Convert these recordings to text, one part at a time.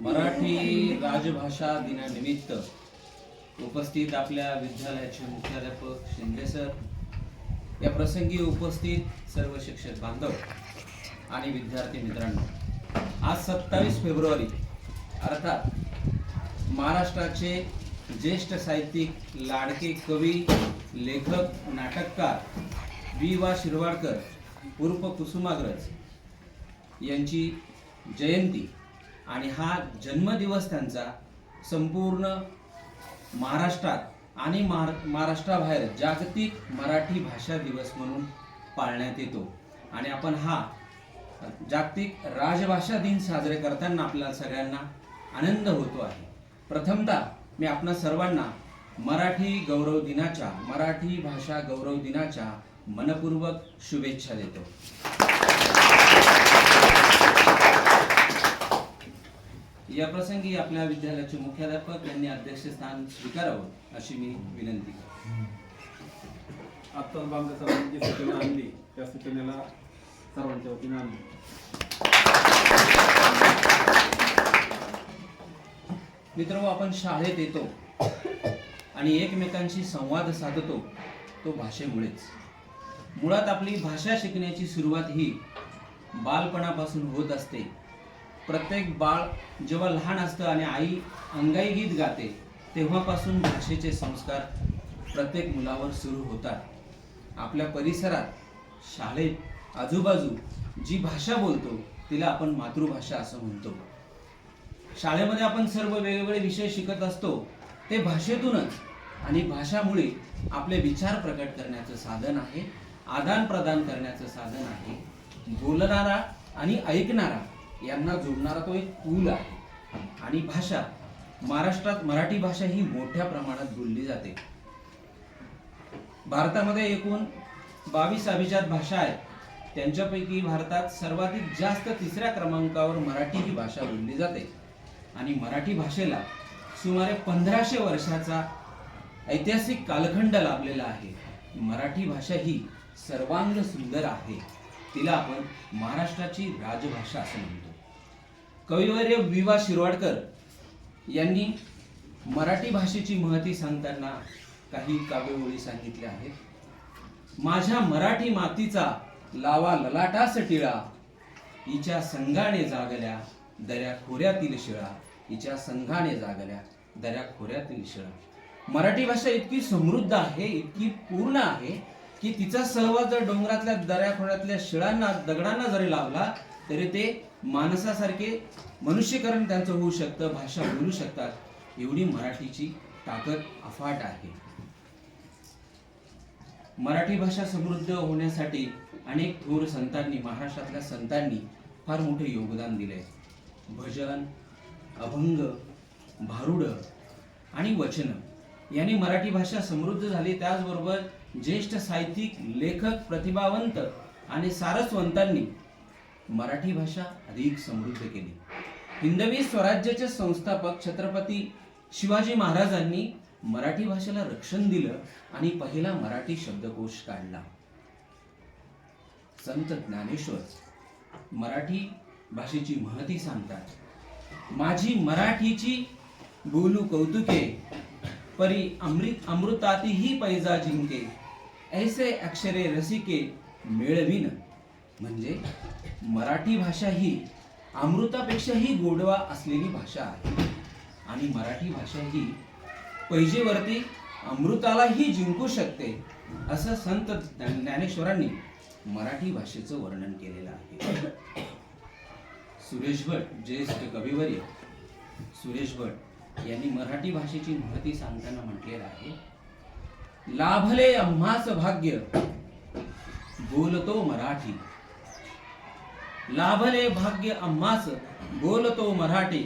मराठी राजभाषा दिनानिमित्त उपस्थित आपल्या विद्यालयाचे मुख्याध्यापक शिंदे सर, या प्रसंगी उपस्थित सर्व शिक्षक बांधव आणि विद्यार्थी मित्रांनो, आज 27 फेब्रुवारी अर्थात महाराष्ट्राचे ज्येष्ठ साहित्यिक, लाडके कवी, लेखक, नाटककार वी.वा. शिरवाडकर उर्फ कुसुमाग्रज यांची जयंती आणि हा जन्मदिवस त्यांचा संपूर्ण महाराष्ट्रात आणि महाराष्ट्राबाहेर जागतिक मराठी भाषा दिवस म्हणून पाळण्यात येतो. आणि आपण हा जागतिक राजभाषा दिन साजरे करताना आपल्या सगळ्यांना आनंद होतो आहे. प्रथमतः मी आपणा सर्वांना मराठी गौरव दिनाच्या, मराठी भाषा गौरव दिनाच्या मनपूर्वक शुभेच्छा देतो. या प्रसंगी आपल्या विद्यालयाचे मुख्याध्यापक यांनी अध्यक्षस्थान स्वीकारावं अशी मी विनंती करतो. आता बांगडे सरांनी जी सूचना आणली त्या सूचनेला सर्वांच्या वतीने आणली. मित्रांनो, आपण शाळेत येतो आणि एकमेकांशी संवाद साधतो तो भाषेमुळेच. मुळात आपली भाषा शिकण्याची सुरुवात ही बालपणापासून होत असते. प्रत्येक बाळ जेव्हा लहान असतं आणि आई अंगाई गीत गाते तेव्हापासून भाषेचे संस्कार प्रत्येक मुलावर सुरू होतात. आपल्या परिसरात, शाळेत, आजूबाजू जी भाषा बोलतो तिला आपण मातृभाषा असं म्हणतो. शाळेमध्ये आपण सर्व वेगवेगळे विषय शिकत असतो ते भाषेतूनच, आणि भाषामुळे आपले विचार प्रकट करण्याचं साधन आहे, आदान प्रदान करण्याचं साधन आहे. बोलणारा आणि ऐकणारा यांना जोडणारा तो एक पूल आहे. आणि भाषा, महाराष्ट्रात मराठी भाषा ही मोठ्या प्रमाणात बोलली जाते. भारतामध्ये एकूण 22 अभिजात भाषा आहेत. त्यांच्यापैकी भारतात सर्वाधिक जास्त 3ऱ्या क्रमांकावर मराठी ही भाषा बोलली जाते. आणि मराठी भाषेला सुमारे 1500 वर्षाचा ऐतिहासिक कालखंड लाभलेला आहे. मराठी भाषा ही सर्वांग सुंदर आहे. तिला आपण महाराष्ट्राची राजभाषा असं म्हणतो. कविवर्य वी.वा. शिरवाडकर यांनी मराठी भाषेची महती सांगताना काही काव्यओळी सांगितल्या आहेत. माझ्या मराठी मातीचा लावा ललाटास टिळा, हिच्या संघाने जागल्या दऱ्या खोऱ्यातील शिळा, हिच्या संघाने जागल्या दऱ्या खोऱ्यातील शिळा. मराठी भाषा इतकी समृद्ध आहे, इतकी पूर्ण आहे की तिचा सहवास जर डोंगरातल्या दऱ्याखोऱ्यातल्या शिळांना, दगडांना जरी लावला तरी ते माणसासारखे मनुष्यकरण त्यांचं होऊ शकतं, भाषा बोलू शकतात. एवढी मराठीची ताकद अफाट आहे. मराठी भाषा समृद्ध होण्यासाठी अनेक थोर संतांनी, महाराष्ट्रातल्या संतांनी फार मोठे योगदान दिले. भजन, अभंग, भारुड आणि वचन यांनी मराठी भाषा समृद्ध झाली. त्याचबरोबर ज्येष्ठ साहित्यिक, लेखक, प्रतिभावंत आणि सारस्वंतांनी मराठी भाषा अधिक समृद्ध केली. हिंदवी स्वराज्याचे संस्थापक छत्रपती शिवाजी महाराजांनी मराठी भाषेला रक्षण दिलं आणि पहिला मराठी शब्दकोश काढला. संत ज्ञानेश्वर मराठी भाषेची महती सांगतात. माझी मराठीची बोलू कौतुके, परी अमृतातीही पैजा जिंके, ऐसे अक्षरे रसिके मेळवीन. म्हणजे मराठी भाषा ही अमृतापेक्षाही गोडवा असलेली भाषा आहे. आणि मराठी भाषा ही पैजेवरती अमृतालाही जिंकू शकते असं संत ज्ञानेश्वरांनी मराठी भाषेचं वर्णन केलेलं आहे. सुरेश भट, ज्येष्ठ कविवर्य सुरेश भट यांनी मराठी भाषेची महती सांगताना म्हटलेलं आहे. लाभले आम्हास भाग्य बोलतो मराठी, लाभले भाग्य आम्हास बोलतो मराठी,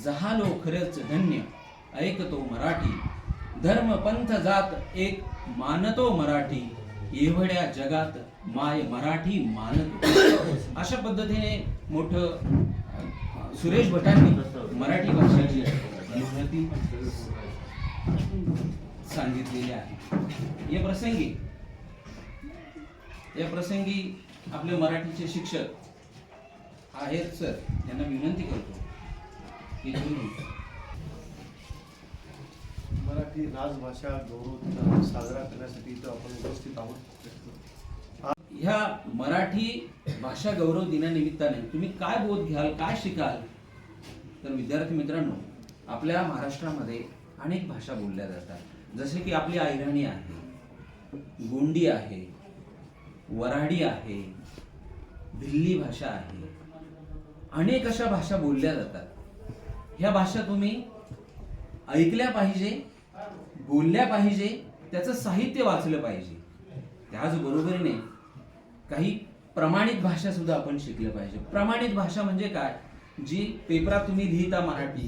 जहालो खरंच धन्य ऐकतो मराठी, धर्म पंथ जात एक मानतो मराठी, एवढ्या जगात माय मराठी मानतो. अशा पद्धतीने मोठं सुरेश भटांनी मराठी भाषेची महती सांगितलेली आहे. या प्रसंगी आपले मराठीचे शिक्षक आहेत सर, यांना विनंती करतो इथून मराठी राजभाषा गौरव दिन साजरा करण्यासाठी इथं आपण उपस्थित आहोत. ह्या मराठी भाषा गौरव दिनानिमित्ताने तुम्ही काय बोध घ्याल, काय शिकाल? तर विद्यार्थी मित्रांनो, आपल्या महाराष्ट्रामध्ये अनेक भाषा बोलल्या जातात. जसे की आपली अहिराणी आहे, गोंडी आहे, वऱ्हाडी आहे, भिल्ली भाषा आहे. अनेक अशा भाषा बोलल्या जातात. ह्या भाषा तुम्ही ऐकल्या पाहिजे, बोलल्या पाहिजे, त्याचं साहित्य वाचलं पाहिजे. त्याचबरोबरीने काही प्रमाणित भाषा सुद्धा आपण शिकल्या पाहिजे. प्रमाणित भाषा म्हणजे काय? जी पेपरात तुम्ही लिहिता मराठी,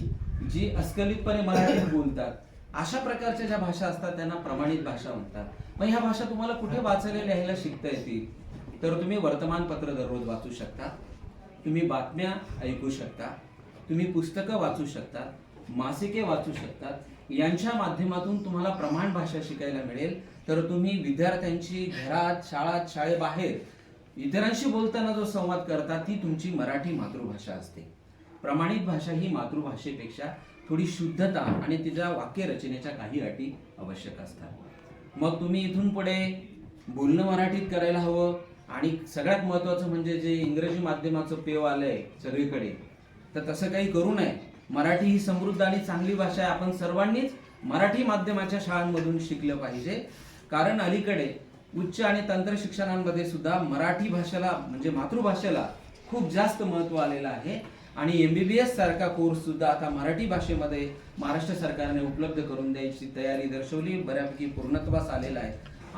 जी अस्खलितपणे मराठीत बोलतात, अशा प्रकारच्या ज्या भाषा असतात त्यांना प्रमाणित भाषा म्हणतात. मग ह्या भाषा तुम्हाला कुठे वाचायला लिहायला शिकता येतील? तर तुम्ही वर्तमानपत्र दररोज वाचू शकता, तुम्ही बातम्या ऐकू शकता, तुम्ही पुस्तकं वाचू शकता, मासिके वाचू शकतात. यांच्या माध्यमातून तुम्हाला प्रमाण भाषा शिकायला मिळेल. तर तुम्ही विद्यार्थ्यांची घरात, शाळात, शाळेबाहेर इतरांशी बोलताना जो संवाद करता ती तुमची मराठी मातृभाषा असते. प्रमाणित भाषा ही मातृभाषेपेक्षा थोडी शुद्धता आणि तिच्या वाक्यरचनेच्या काही अटी आवश्यक असतात. मग तुम्ही इथून पुढे बोलणं मराठीत करायला हवं. आणि सगळ्यात महत्त्वाचं म्हणजे जे इंग्रजी माध्यमाचं पेव आलंय सगळीकडे, तर तसं काही करू नये. मराठी ही समृद्ध आणि चांगली भाषा आहे. आपण सर्वांनीच मराठी माध्यमाच्या शाळांमधून शिकलं पाहिजे. कारण अलीकडे उच्च आणि तंत्र शिक्षणांमध्ये सुद्धा मराठी भाषेला म्हणजे मातृभाषेला खूप जास्त महत्त्व आलेलं आहे. आणि MBBS सारखा कोर्स सुद्धा आता मराठी भाषेमध्ये महाराष्ट्र सरकारने उपलब्ध करून द्यायची तयारी दर्शवली, बऱ्यापैकी पूर्णत्वास आलेला आहे.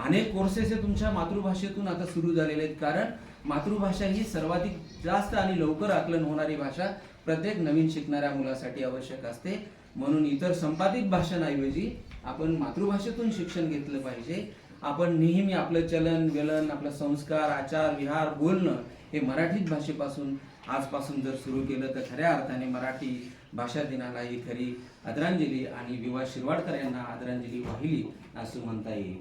अनेक कोर्सेस हे तुमच्या मातृभाषेतून आता सुरू झालेले आहेत. कारण मातृभाषा ही सर्वाधिक जास्त आणि लवकर आकलन होणारी भाषा प्रत्येक नवीन शिकणाऱ्या मुलासाठी आवश्यक असते. म्हणून इतर संपादित भाषांऐवजी आपण मातृभाषेतून शिक्षण घेतलं पाहिजे. आपण नेहमी आपलं चलन वेलन, आपलं संस्कार, आचार, विहार, बोलणं हे मराठीत भाषेपासून आजपासून जर सुरू केलं तर खऱ्या अर्थाने मराठी भाषा दिनाला ही खरी आदरांजली आणि विवा शिरवाडकर यांना आदरांजली वाहिली असं म्हणता येईल.